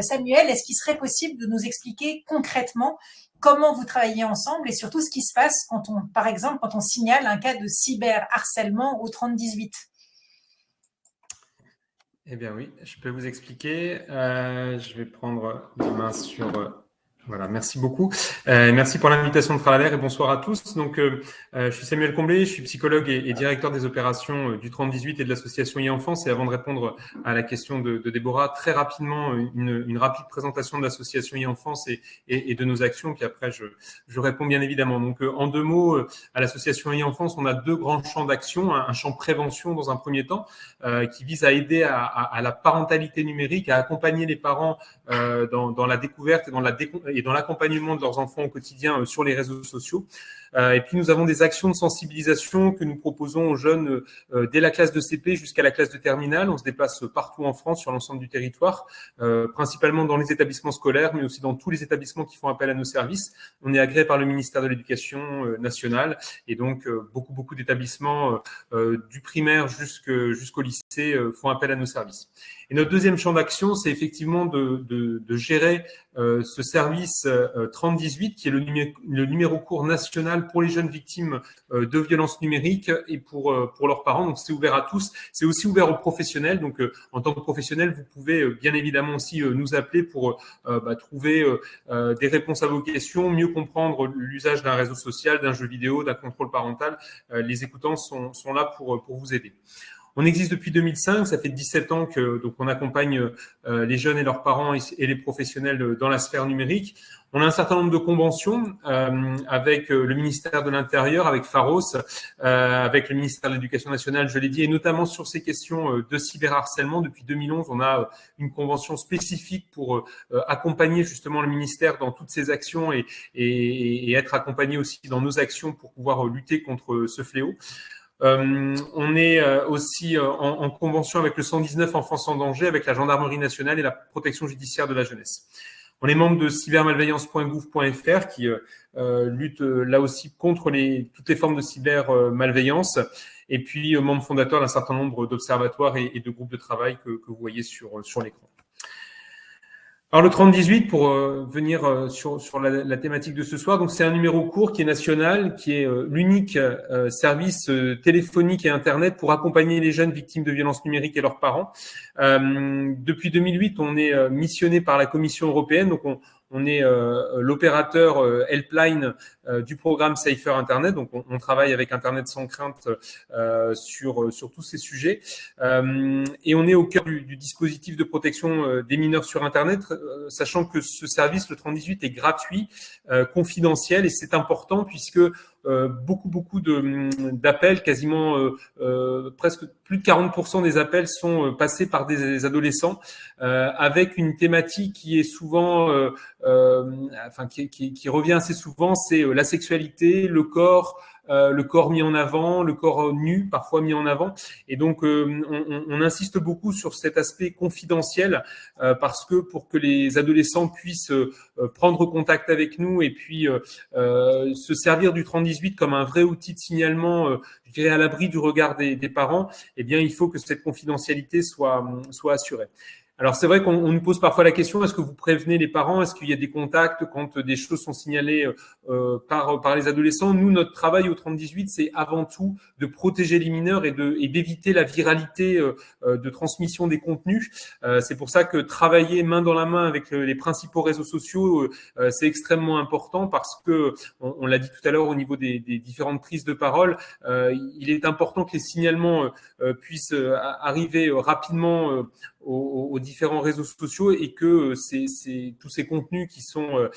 Samuel, est-ce qu'il serait possible de nous expliquer concrètement comment vous travaillez ensemble et surtout ce qui se passe par exemple, quand on signale un cas de cyberharcèlement au 3018? Eh bien oui, je peux vous expliquer. Je vais prendre la main sur... Voilà, merci beaucoup. Merci pour l'invitation de Tralaler et bonsoir à tous. Donc, je suis Samuel Comblé, je suis psychologue et directeur des opérations du 3018 et de l'association e-Enfance. Et avant de répondre à la question de Déborah, très rapidement, une rapide présentation de l'association e-Enfance et de nos actions. Puis après, je réponds bien évidemment. Donc, en deux mots, à l'association e-Enfance, on a deux grands champs d'action. Un champ prévention dans un premier temps, qui vise à aider à la parentalité numérique, à accompagner les parents dans la découverte et dans l'accompagnement de leurs enfants au quotidien sur les réseaux sociaux. Et puis, nous avons des actions de sensibilisation que nous proposons aux jeunes dès la classe de CP jusqu'à la classe de terminale. On se déplace partout en France, sur l'ensemble du territoire, principalement dans les établissements scolaires, mais aussi dans tous les établissements qui font appel à nos services. On est agréé par le ministère de l'Éducation nationale et donc beaucoup d'établissements du primaire jusqu'au lycée font appel à nos services. Et notre deuxième champ d'action, c'est effectivement de gérer ce service 3018, qui est le numéro court national pour les jeunes victimes de violences numériques et pour leurs parents. Donc, c'est ouvert à tous. C'est aussi ouvert aux professionnels. Donc, en tant que professionnel, vous pouvez bien évidemment aussi nous appeler pour trouver des réponses à vos questions, mieux comprendre l'usage d'un réseau social, d'un jeu vidéo, d'un contrôle parental. Les écoutants sont là pour vous aider. On existe depuis 2005, ça fait 17 ans donc on accompagne les jeunes et leurs parents et les professionnels dans la sphère numérique. On a un certain nombre de conventions avec le ministère de l'Intérieur, avec Pharos, avec le ministère de l'Éducation nationale, je l'ai dit, et notamment sur ces questions de cyberharcèlement. Depuis 2011, on a une convention spécifique pour accompagner justement le ministère dans toutes ses actions et être accompagné aussi dans nos actions pour pouvoir lutter contre ce fléau. On est aussi en convention avec le 119 Enfance en danger, avec la gendarmerie nationale et la protection judiciaire de la jeunesse. On est membre de cybermalveillance.gouv.fr qui lutte là aussi contre toutes les formes de cybermalveillance. Et puis membre fondateur d'un certain nombre d'observatoires et de groupes de travail que vous voyez sur l'écran. Alors le 3018, pour venir sur la thématique de ce soir, donc c'est un numéro court qui est national, qui est l'unique service téléphonique et Internet pour accompagner les jeunes victimes de violences numériques et leurs parents. Depuis 2008, on est missionné par la Commission européenne, donc on est l'opérateur helpline du programme Safer Internet. Donc, on travaille avec Internet sans crainte sur tous ces sujets. Et on est au cœur du dispositif de protection des mineurs sur Internet, sachant que ce service, le 3018, est gratuit, confidentiel, et c'est important puisque beaucoup d'appels, quasiment presque plus de 40% des appels sont passés par des adolescents avec une thématique qui est souvent, qui revient assez souvent, c'est la sexualité, le corps mis en avant, le corps nu parfois mis en avant, et donc on insiste beaucoup sur cet aspect confidentiel parce que pour que les adolescents puissent prendre contact avec nous et puis se servir du 3018 comme un vrai outil de signalement, je dirais à l'abri du regard des parents, eh bien il faut que cette confidentialité soit assurée. Alors, c'est vrai qu'on nous pose parfois la question, est-ce que vous prévenez les parents? Est-ce qu'il y a des contacts quand des choses sont signalées par les adolescents? Nous, notre travail au 3018, c'est avant tout de protéger les mineurs et d'éviter la viralité de transmission des contenus. C'est pour ça que travailler main dans la main avec les principaux réseaux sociaux, c'est extrêmement important parce que, on l'a dit tout à l'heure au niveau des différentes prises de parole, il est important que les signalements puissent arriver rapidement aux différents réseaux sociaux et que tous ces contenus qui sont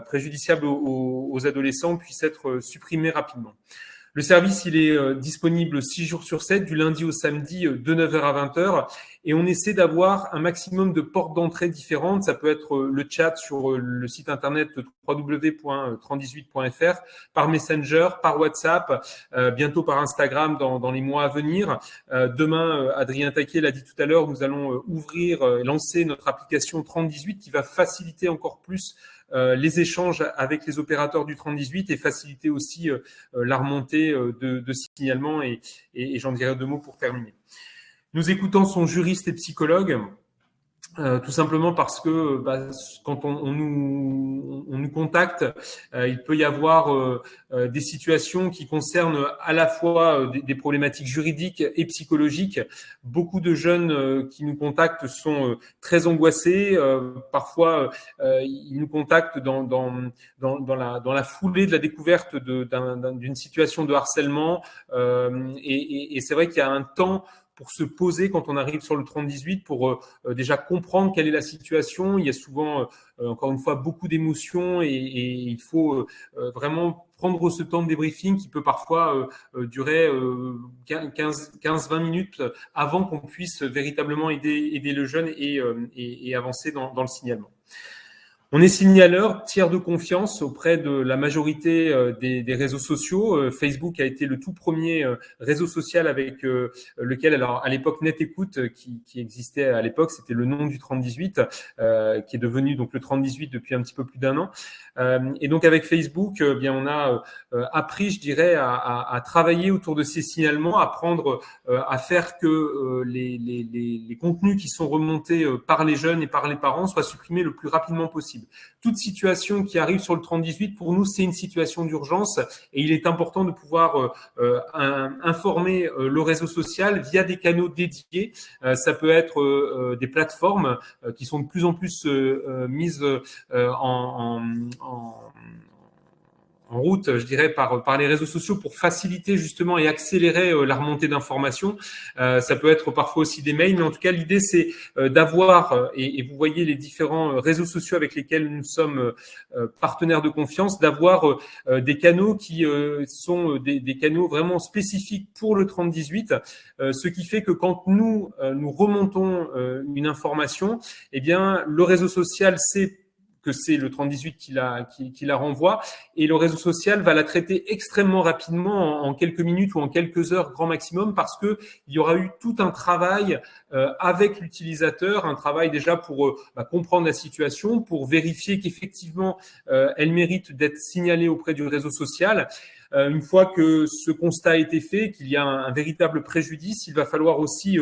préjudiciables aux adolescents puissent être supprimés rapidement. Le service, il est disponible 6 jours sur 7, du lundi au samedi, de 9h à 20h. Et on essaie d'avoir un maximum de portes d'entrée différentes. Ça peut être le chat sur le site internet www.3018.fr, par Messenger, par WhatsApp, bientôt par Instagram dans les mois à venir. Demain, Adrien Taquet l'a dit tout à l'heure, nous allons lancer notre application 3018 qui va faciliter encore plus les échanges avec les opérateurs du 3018 et faciliter aussi la remontée de signalement et j'en dirai deux mots pour terminer. Nos écoutants sont juristes et psychologues. Tout simplement parce que quand on nous contacte, il peut y avoir des situations qui concernent à la fois des problématiques juridiques et psychologiques. Beaucoup de jeunes qui nous contactent sont très angoissés. Parfois, ils nous contactent dans la foulée de la découverte d'une situation de harcèlement. Et c'est vrai qu'il y a un temps pour se poser quand on arrive sur le 30-18 pour déjà comprendre quelle est la situation. Il y a souvent, encore une fois, beaucoup d'émotions et il faut vraiment prendre ce temps de débriefing qui peut parfois durer 15-20 minutes avant qu'on puisse véritablement aider le jeune et avancer dans le signalement. On est signaleur, tiers de confiance auprès de la majorité des réseaux sociaux. Facebook a été le tout premier réseau social avec lequel, alors à l'époque NetÉcoute, qui existait à l'époque, c'était le nom du 30-18, qui est devenu donc le 30-18 depuis un petit peu plus d'un an. Et donc avec Facebook, bien on a appris, je dirais, à travailler autour de ces signalements, à apprendre à faire que les contenus qui sont remontés par les jeunes et par les parents soient supprimés le plus rapidement possible. Toute situation qui arrive sur le 30-18, pour nous, c'est une situation d'urgence et il est important de pouvoir informer le réseau social via des canaux dédiés. Ça peut être des plateformes qui sont de plus en plus mises en route, je dirais, par les réseaux sociaux pour faciliter justement et accélérer la remontée d'informations. Ça peut être parfois aussi des mails, mais en tout cas, l'idée, c'est d'avoir, et vous voyez les différents réseaux sociaux avec lesquels nous sommes partenaires de confiance, d'avoir des canaux qui sont des canaux vraiment spécifiques pour le 30-18, ce qui fait que quand nous remontons une information, eh bien, le réseau social sait que c'est le 30-18 qui la renvoie, et le réseau social va la traiter extrêmement rapidement, en quelques minutes ou en quelques heures grand maximum, parce que il y aura eu tout un travail avec l'utilisateur, un travail déjà pour comprendre la situation, pour vérifier qu'effectivement elle mérite d'être signalée auprès du réseau social. Une fois que ce constat a été fait, qu'il y a un véritable préjudice, il va falloir aussi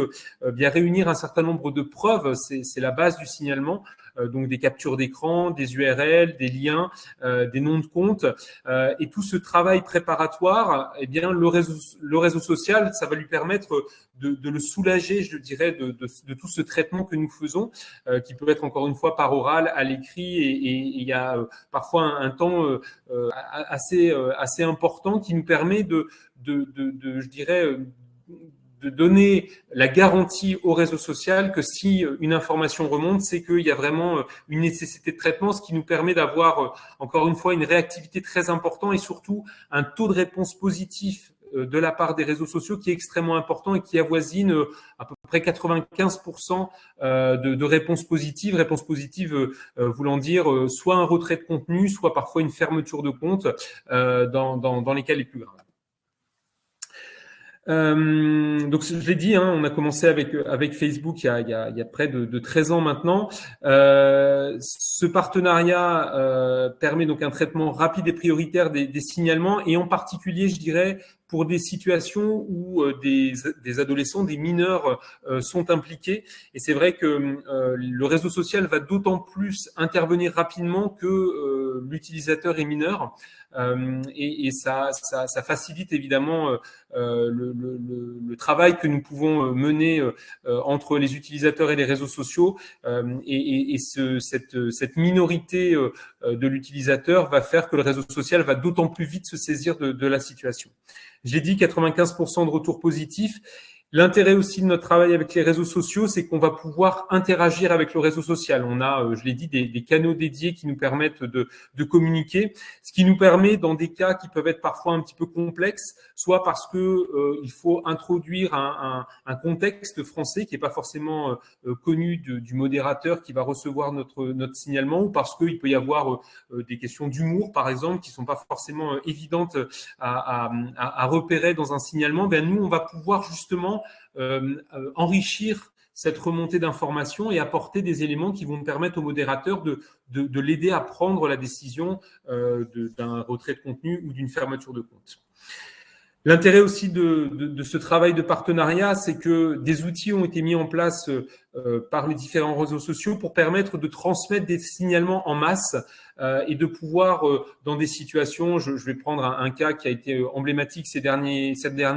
bien réunir un certain nombre de preuves. C'est la base du signalement. Donc des captures d'écran, des URL, des liens, des noms de compte, et tout ce travail préparatoire, eh bien le réseau social, ça va lui permettre de le soulager, je dirais, de tout ce traitement que nous faisons, qui peut être encore une fois par oral, à l'écrit, et il y a parfois un temps assez important qui nous permet je dirais, de donner la garantie au réseau social que si une information remonte, c'est qu'il y a vraiment une nécessité de traitement, ce qui nous permet d'avoir, encore une fois, une réactivité très importante et surtout un taux de réponse positif de la part des réseaux sociaux qui est extrêmement important et qui avoisine à peu près 95% de réponses positives. Réponses positives voulant dire soit un retrait de contenu, soit parfois une fermeture de compte dans les cas les plus graves. Donc je l'ai dit, on a commencé avec Facebook il y a près de 13 ans maintenant. Ce partenariat permet donc un traitement rapide et prioritaire des signalements, et en particulier, je dirais, pour des situations où des adolescents, des mineurs sont impliqués. Et c'est vrai que le réseau social va d'autant plus intervenir rapidement que l'utilisateur est mineur. Et ça facilite évidemment le travail que nous pouvons mener entre les utilisateurs et les réseaux sociaux, et cette minorité de l'utilisateur va faire que le réseau social va d'autant plus vite se saisir de la situation. J'ai dit 95% de retours positifs. L'intérêt aussi de notre travail avec les réseaux sociaux, c'est qu'on va pouvoir interagir avec le réseau social. On a, je l'ai dit, des canaux dédiés qui nous permettent de communiquer, ce qui nous permet, dans des cas qui peuvent être parfois un petit peu complexes, soit parce que il faut introduire un contexte français qui n'est pas forcément connu du modérateur qui va recevoir notre signalement, ou parce qu'il peut y avoir des questions d'humour, par exemple, qui sont pas forcément évidentes à repérer dans un signalement. Ben nous, on va pouvoir justement enrichir cette remontée d'informations et apporter des éléments qui vont me permettre au modérateur de l'aider à prendre la décision d'un retrait de contenu ou d'une fermeture de compte. L'intérêt aussi de ce travail de partenariat, c'est que des outils ont été mis en place par les différents réseaux sociaux pour permettre de transmettre des signalements en masse et de pouvoir, dans des situations, je vais prendre un cas qui a été emblématique ces derniers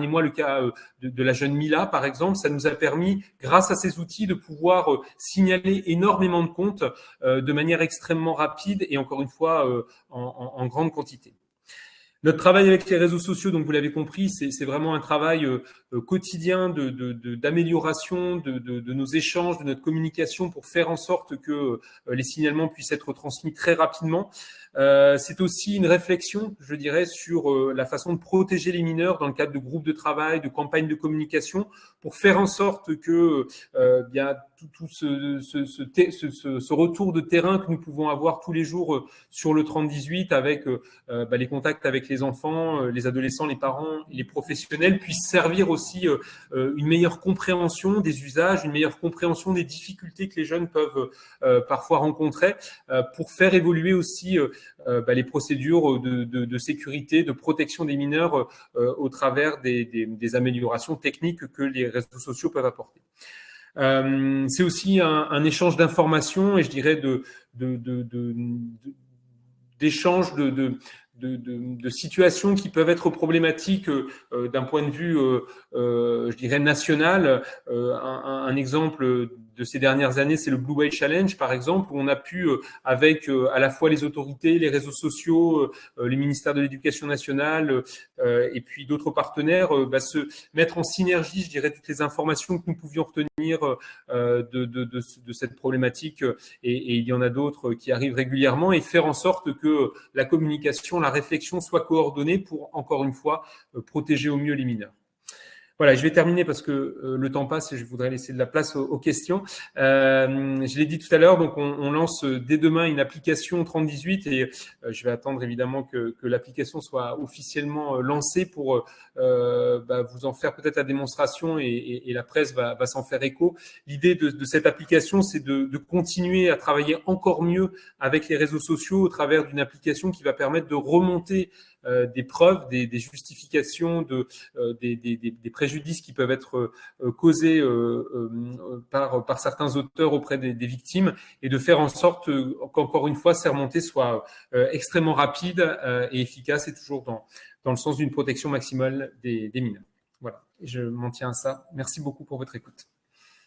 mois, le cas de la jeune Mila, par exemple. Ça nous a permis, grâce à ces outils, de pouvoir signaler énormément de comptes de manière extrêmement rapide et encore une fois en grande quantité. Notre travail avec les réseaux sociaux, donc vous l'avez compris, c'est vraiment un travail quotidien d'amélioration de nos échanges, de notre communication pour faire en sorte que les signalements puissent être transmis très rapidement. C'est aussi une réflexion, je dirais, sur la façon de protéger les mineurs dans le cadre de groupes de travail, de campagnes de communication, pour faire en sorte que bien tout ce retour de terrain que nous pouvons avoir tous les jours sur le 30-18 avec les contacts avec les enfants, les adolescents, les parents, les professionnels puissent servir aussi une meilleure compréhension des usages, une meilleure compréhension des difficultés que les jeunes peuvent parfois rencontrer pour faire évoluer aussi les procédures de sécurité, de protection des mineurs au travers des améliorations techniques que les réseaux sociaux peuvent apporter. C'est aussi un échange d'informations et je dirais d'échanges de situations qui peuvent être problématiques d'un point de vue, je dirais, national. Un exemple de ces dernières années, c'est le Blue Whale Challenge, par exemple, où on a pu, avec à la fois les autorités, les réseaux sociaux, les ministères de l'Éducation nationale et puis d'autres partenaires, se mettre en synergie, je dirais, toutes les informations que nous pouvions retenir de cette problématique, et il y en a d'autres qui arrivent régulièrement, et faire en sorte que la communication, la réflexion soit coordonnée pour, encore une fois, protéger au mieux les mineurs. Voilà, je vais terminer parce que le temps passe et je voudrais laisser de la place aux questions. Je l'ai dit tout à l'heure, donc on lance dès demain une application 3018 et je vais attendre évidemment que l'application soit officiellement lancée pour vous en faire peut-être la démonstration et la presse va s'en faire écho. L'idée de cette application, c'est de continuer à travailler encore mieux avec les réseaux sociaux au travers d'une application qui va permettre de remonter des preuves, des justifications, des préjudices qui peuvent être causés par certains auteurs auprès des victimes et de faire en sorte qu'encore une fois, ces remontées soient extrêmement rapides et efficaces et toujours dans le sens d'une protection maximale des mineurs. Voilà, je m'en tiens à ça. Merci beaucoup pour votre écoute.